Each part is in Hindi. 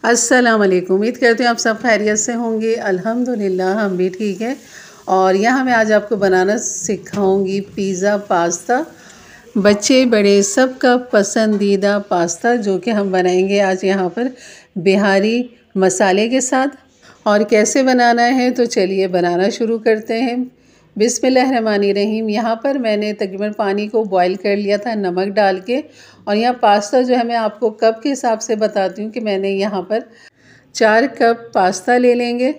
अस्सलाम वालेकुम। उम्मीद करती हूँ आप सब खैरियत से होंगे। अल्हम्दुलिल्लाह हम भी ठीक हैं। और यहाँ मैं आज आपको बनाना सिखाऊंगी पिज़्ज़ा पास्ता। बच्चे बड़े सबका पसंदीदा पास्ता जो कि हम बनाएंगे आज यहाँ पर बिहारी मसाले के साथ। और कैसे बनाना है तो चलिए बनाना शुरू करते हैं। बिस्मिल्लाहिर्रहमानिर्रहीम। यहाँ पर मैंने तकरीबन पानी को बॉईल कर लिया था नमक डाल के। और यहाँ पास्ता जो है मैं आपको कप के हिसाब से बताती हूँ कि मैंने यहाँ पर 4 कप पास्ता ले लेंगे।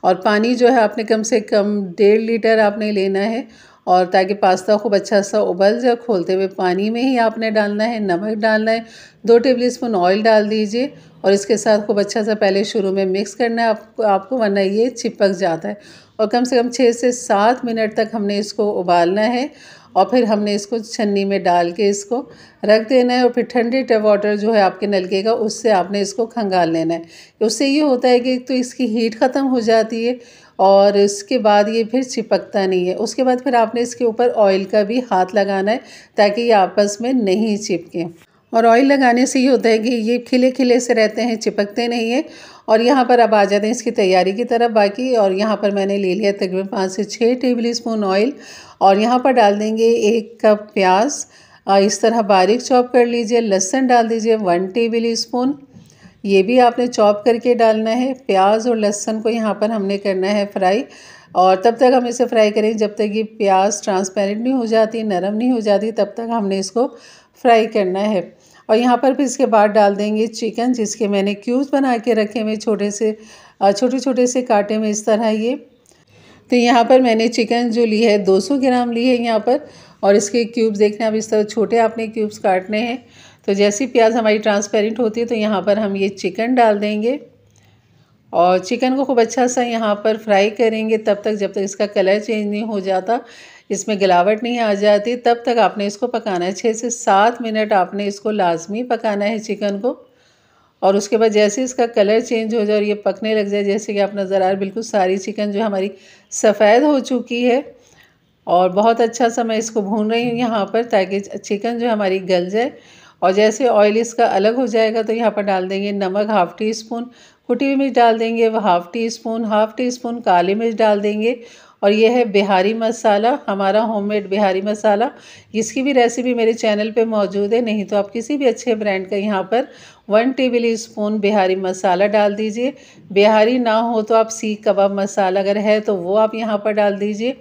और पानी जो है आपने कम से कम 1.5 लीटर आपने लेना है। और ताकि पास्ता खूब अच्छा सा उबल जाए, खोलते हुए पानी में ही आपने डालना है, नमक डालना है, 2 टेबल स्पून ऑयल डाल दीजिए। और इसके साथ खूब अच्छा सा पहले शुरू में मिक्स करना है आपको वरना ये चिपक जाता है। और कम से कम 6 से 7 मिनट तक हमने इसको उबालना है। और फिर हमने इसको छन्नी में डाल के इसको रख देना है। और फिर ठंडे वाटर जो है आपके नलके का, उससे आपने इसको खंगाल लेना है। उससे ये होता है कि तो इसकी हीट ख़त्म हो जाती है और इसके बाद ये फिर चिपकता नहीं है। उसके बाद फिर आपने इसके ऊपर ऑयल का भी हाथ लगाना है ताकि ये आपस में नहीं चिपके। और ऑयल लगाने से ये होता है कि ये खिले खिले से रहते हैं, चिपकते नहीं है। और यहाँ पर अब आ जाते हैं इसकी तैयारी की तरफ बाकी। और यहाँ पर मैंने ले लिया तकरीबन 5 से 6 टेबल स्पून ऑयल। और यहाँ पर डाल देंगे 1 कप प्याज, इस तरह बारीक चॉप कर लीजिए। लहसुन डाल दीजिए 1 टेबल स्पून, ये भी आपने चॉप करके डालना है। प्याज और लहसुन को यहाँ पर हमने करना है फ्राई। और तब तक हम इसे फ्राई करें जब तक ये प्याज ट्रांसपेरेंट नहीं हो जाती, नरम नहीं हो जाती, तब तक हमने इसको फ्राई करना है। और यहाँ पर फिर इसके बाद डाल देंगे चिकन, जिसके मैंने क्यूब्स बना के रखे हुए छोटे छोटे से काटे में इस तरह ये। तो यहाँ पर मैंने चिकन जो ली है 200 ग्राम ली है यहाँ पर। और इसके क्यूब्स देखना अब इस तरह छोटे आपने क्यूब्स काटने हैं। तो जैसी प्याज हमारी ट्रांसपेरेंट होती है तो यहाँ पर हम ये चिकन डाल देंगे। और चिकन को खूब अच्छा सा यहाँ पर फ्राई करेंगे तब तक जब तक इसका कलर चेंज नहीं हो जाता, इसमें गिलावट नहीं आ जाती, तब तक आपने इसको पकाना है। 6 से 7 मिनट आपने इसको लाजमी पकाना है चिकन को। और उसके बाद जैसे इसका कलर चेंज हो जाए और ये पकने लग जाए, जैसे कि आप नज़र आ रहे बिल्कुल सारी चिकन जो हमारी सफ़ेद हो चुकी है। और बहुत अच्छा सा मैं इसको भून रही हूँ यहाँ पर ताकि चिकन जो हमारी गल जाए। और जैसे ऑयल इसका अलग हो जाएगा तो यहाँ पर डाल देंगे नमक 1/2 टी स्पून, कुटी हुई मिर्च डाल देंगे 1/2 टी स्पून काली मिर्च डाल देंगे। और ये है बिहारी मसाला, हमारा होममेड बिहारी मसाला। इसकी भी रेसिपी मेरे चैनल पे मौजूद है, नहीं तो आप किसी भी अच्छे ब्रांड का यहाँ पर 1 टेबल स्पून बिहारी मसाला डाल दीजिए। बिहारी ना हो तो आप सीख कबाब मसाला अगर है तो वो आप यहाँ पर डाल दीजिए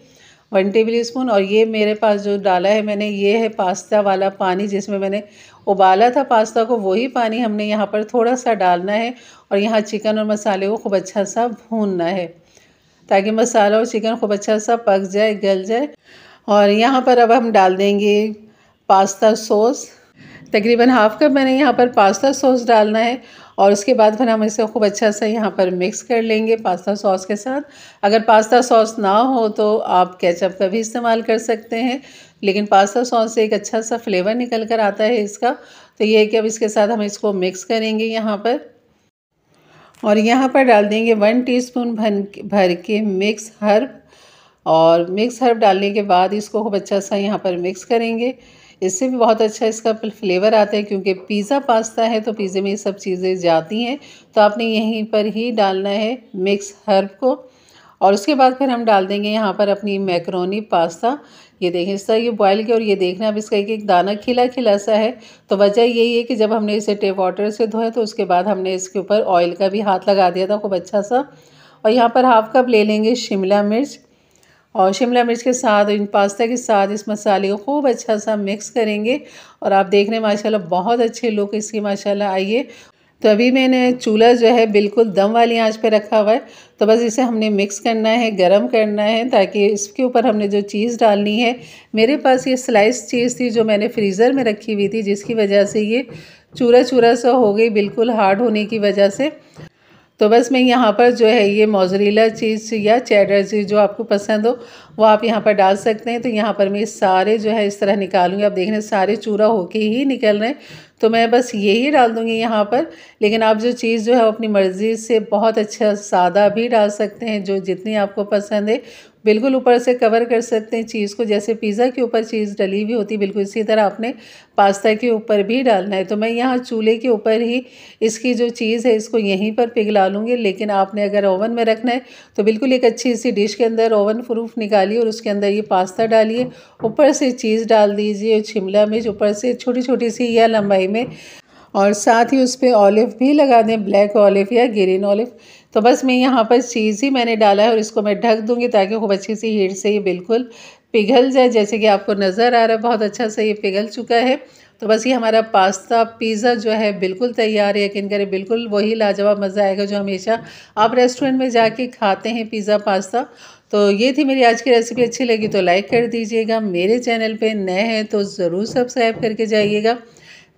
1 टेबल स्पून। और ये मेरे पास जो डाला है मैंने, ये है पास्ता वाला पानी, जिसमें मैंने उबाला था पास्ता को, वही पानी हमने यहाँ पर थोड़ा सा डालना है। और यहाँ चिकन और मसाले को खूब अच्छा सा भूनना है ताकि मसाला और चिकन खूब अच्छा सा पक जाए, गल जाए। और यहाँ पर अब हम डाल देंगे पास्ता सॉस, तकरीबन 1/2 कप मैंने यहाँ पर पास्ता सॉस डालना है। और उसके बाद फिर हम इसे खूब अच्छा सा यहाँ पर मिक्स कर लेंगे पास्ता सॉस के साथ। अगर पास्ता सॉस ना हो तो आप केचप का भी इस्तेमाल कर सकते हैं, लेकिन पास्ता सॉस से एक अच्छा सा फ्लेवर निकल कर आता है इसका। तो ये है कि अब इसके साथ हम इसको मिक्स करेंगे यहाँ पर। और यहाँ पर डाल देंगे 1 टीस्पून भर के मिक्स हर्ब। और मिक्स हर्ब डालने के बाद इसको खूब अच्छा सा यहाँ पर मिक्स करेंगे। इससे भी बहुत अच्छा इसका फ्लेवर आता है, क्योंकि पिज़्ज़ा पास्ता है तो पिज़्ज़े में ये सब चीज़ें जाती हैं। तो आपने यहीं पर ही डालना है मिक्स हर्ब को। और उसके बाद फिर हम डाल देंगे यहाँ पर अपनी मैकरोनी पास्ता। ये देखें इस तरह ये बॉयल किया और ये देखना अब इसका एक एक दाना खिला खिला सा है। तो वजह यही है कि जब हमने इसे टेप वाटर से धोया तो उसके बाद हमने इसके ऊपर ऑयल का भी हाथ लगा दिया था खूब अच्छा सा। और यहाँ पर 1/2 कप ले लेंगे शिमला मिर्च। और शिमला मिर्च के साथ इन पास्ता के साथ इस मसाले को खूब अच्छा सा मिक्स करेंगे। और आप देख रहे हैं माशाल्लाह बहुत अच्छे लुक इसकी माशाल्लाह आई है। तो अभी मैंने चूल्हा जो है बिल्कुल दम वाली आंच पे रखा हुआ है। तो बस इसे हमने मिक्स करना है, गरम करना है, ताकि इसके ऊपर हमने जो चीज़ डालनी है, मेरे पास ये स्लाइस चीज़ थी जो मैंने फ्रीज़र में रखी हुई थी, जिसकी वजह से ये चूरा चूरा सा हो गई बिल्कुल हार्ड होने की वजह से। तो बस मैं यहाँ पर जो है ये मोज़रेला चीज़ या चेडर चीज़ जो आपको पसंद हो वो आप यहाँ पर डाल सकते हैं। तो यहाँ पर मैं सारे जो है इस तरह निकालूंगी। आप देख रहे हैं सारे चूरा होके ही निकल रहे हैं, तो मैं बस यही डाल दूँगी यहाँ पर। लेकिन आप जो चीज़ जो है अपनी मर्ज़ी से बहुत अच्छा सादा भी डाल सकते हैं, जो जितनी आपको पसंद है बिल्कुल ऊपर से कवर कर सकते हैं चीज़ को। जैसे पिज़्ज़ा के ऊपर चीज़ डली हुई होती है, बिल्कुल इसी तरह आपने पास्ता के ऊपर भी डालना है। तो मैं यहाँ चूल्हे के ऊपर ही इसकी जो चीज़ है इसको यहीं पर पिघला लूँगी। लेकिन आपने अगर ओवन में रखना है तो बिल्कुल एक अच्छी सी डिश के अंदर ओवन प्रूफ निकालिए और उसके अंदर ये पास्ता डालिए, ऊपर से चीज़ डाल दीजिए, शिमला मिर्च ऊपर से छोटी छोटी सी या लंबाई में, और साथ ही उस पर ऑलिव भी लगा दें, ब्लैक ऑलिव या ग्रीन ऑलिव। तो बस मैं यहाँ पर चीज़ ही मैंने डाला है और इसको मैं ढक दूँगी ताकि खूब अच्छी सी हीट से ये बिल्कुल पिघल जाए। जैसे कि आपको नज़र आ रहा है बहुत अच्छा से ये पिघल चुका है। तो बस ये हमारा पास्ता पिज़्ज़ा जो है बिल्कुल तैयार है। यकीन करें बिल्कुल वही लाजवाब मज़ा आएगा जो हमेशा आप रेस्टोरेंट में जाके खाते हैं पिज़्ज़ा पास्ता। तो ये थी मेरी आज की रेसिपी। अच्छी लगी तो लाइक कर दीजिएगा, मेरे चैनल पे नए हैं तो ज़रूर सब्सक्राइब करके जाइएगा,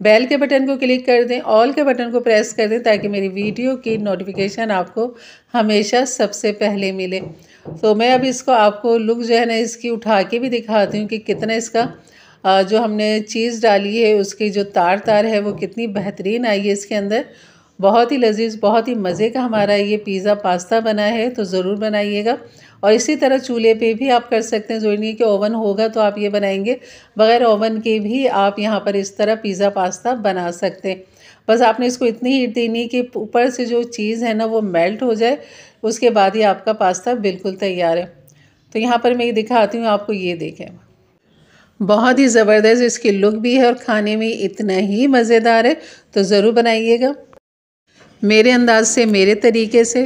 बेल के बटन को क्लिक कर दें, ऑल के बटन को प्रेस कर दें ताकि मेरी वीडियो की नोटिफिकेशन आपको हमेशा सबसे पहले मिले। तो मैं अब इसको आपको लुक जो है ना इसकी उठा के भी दिखाती हूँ कि कितना इसका जो हमने चीज़ डाली है उसकी जो तार तार है वो कितनी बेहतरीन आई है इसके अंदर। बहुत ही लजीज, बहुत ही मज़े का हमारा ये पिज़्ज़ा पास्ता बना है। तो ज़रूर बनाइएगा। और इसी तरह चूल्हे पे भी आप कर सकते हैं, ज़रूरी नहीं कि ओवन होगा तो आप ये बनाएंगे, बग़ैर ओवन के भी आप यहाँ पर इस तरह पिज़्ज़ा पास्ता बना सकते हैं। बस आपने इसको इतनी हीट देनी कि ऊपर से जो चीज़ है ना वो मेल्ट हो जाए, उसके बाद ही आपका पास्ता बिल्कुल तैयार है। तो यहाँ पर मैं ये दिखाती हूँ आपको, ये देखें बहुत ही ज़बरदस्त इसकी लुक भी है और खाने में इतना ही मज़ेदार है। तो ज़रूर बनाइएगा मेरे अंदाज से, मेरे तरीके से।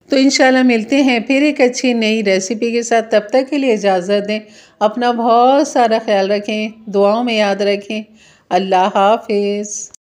तो इंशाल्लाह मिलते हैं फिर एक अच्छी नई रेसिपी के साथ। तब तक के लिए इजाज़त दें, अपना बहुत सारा ख्याल रखें, दुआओं में याद रखें। अल्लाह हाफ़िज़।